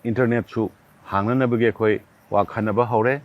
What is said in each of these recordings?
internet su hangnanabagi akhoi wa khannaba haure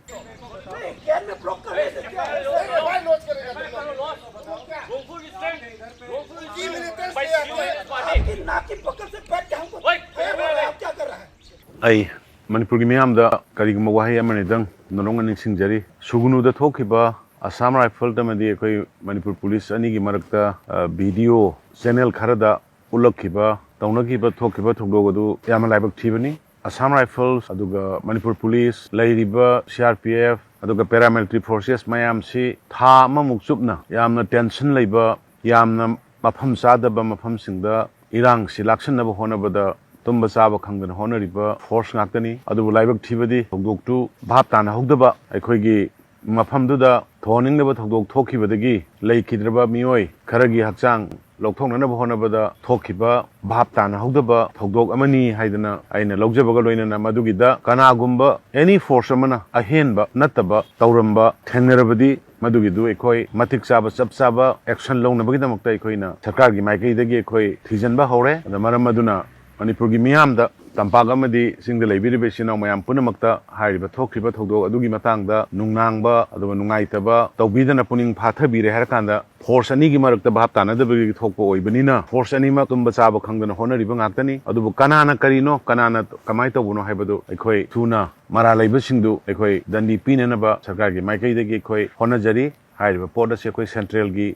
ai Manipur gi miyam da kariguma wahi amani dang nononga ningsingjari sugunu da thokiba Assam Rifle da madi akhoi Manipur Police ani gi marakta video channel kharada ulakhiba taunakhiba thokiba thogdogodu yama laibak thibani Assam Rifles aduga Manipur Police lairiba CRPF aduga paramilitary forces mayam si tha amamuk chupna yamna tension leiba yamna mafam sadaba mafam singda irang si laksanaba honabada tumba chaba khangdana honariba force ngakani adubu laibak thibadi thogdoktu bhap tana hogdaba aikhoigi mafamduda thoningnaba thogdok thokhibadagi leikidraba miyoi kharagi hakchang lokthongnaba honabada thokhiba bhap tana hogdaba thogdok amani haidana aina logjabaga loinana madugida kanagumba any force amana ahenba nataba tauramba thengnarabadi madugidu ekhoi matik chaba chap chaba action longnabagi damakta ekhoina sarkar gi maikai dagi ekhoi thijanba hore maram maduna Manipur gi miyam da tampag amadi singda leibiribe sinaw mayam punamakta hairiba thokriba thogdok adugi matangda nungnangba aduba nungaitaba tawbidana puning phathabire harakanda force ani gi marakta bhap tanadabagi thokpa oibanina force ani ma tumba chaba khangdana honariba ngaktani adubu kanana karino kanana kamai tawbuno haibadu ekhoi thuna mara leiba singdu ekhoi dandi pinanaba sarkar gi maikai dagi ekhoi honajari hairiba poda se ekhoi central gi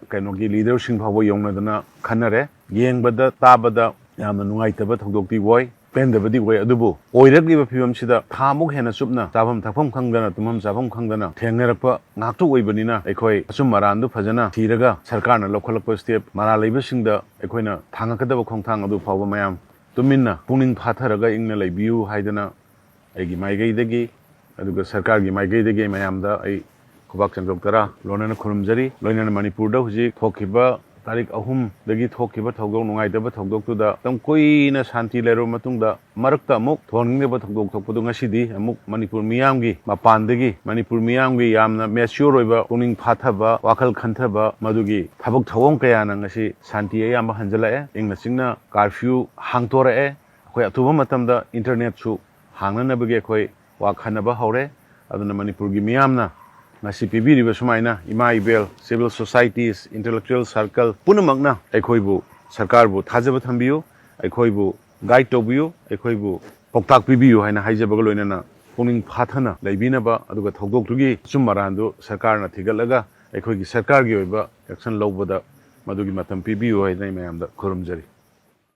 kainogi leader sing phawbo yongnadana khanare yengbada tabada yamna nungaitaba thogdokti woi pendabadi woi adubu oirakliba phibamsida thamuk hena supna chabam thakpham khangdana tumam chabam khangdana thengnarakpa ngaktu oibanina ekhoi asum marandu phajana thiraga sarkarna lokholakpa step mara leibasingda ekhoina thangakadaba khongthang adu phawba mayam tuminna puning phatharaga ingna leibiu haidana aigi maigaidagi aduga sarkargi maigaidagi mayamda ai khubak changdoktara lonana khurumjari loinana manipurda huji thokhiba tarik ahum dagi thokiba thogdok nungaitaba thogdoktuda tam koina shanti lero matungda marakta amuk thongneba thogdok thokpadu ngasidi amuk manipur miyamgi mapandagi manipur miyamgi yamna mature oiba puning phathaba wakhal khanthaba madugi thabak thawong kayana ngasi shanti ayamba hanjalae ingna singna curfew hangtorae khoi atuba matamda internet su hangnanabagi khoi wa khannaba haure aduna manipur gi miyamna ngasi pibiriba sumaina ima ibel civil societies intellectual circle punamakna aikhoibu sarkarbu thajaba thambiyu aikhoibu guide tobiyu aikhoibu poktak pibiyu haina haijabaga loinana puning phathana leibinaba aduga thogdoktugi chummarandu sarkarna thigalaga aikhoigi sarkargi oiba action lobada madugi matam pibiyu haina mayamda khurumjari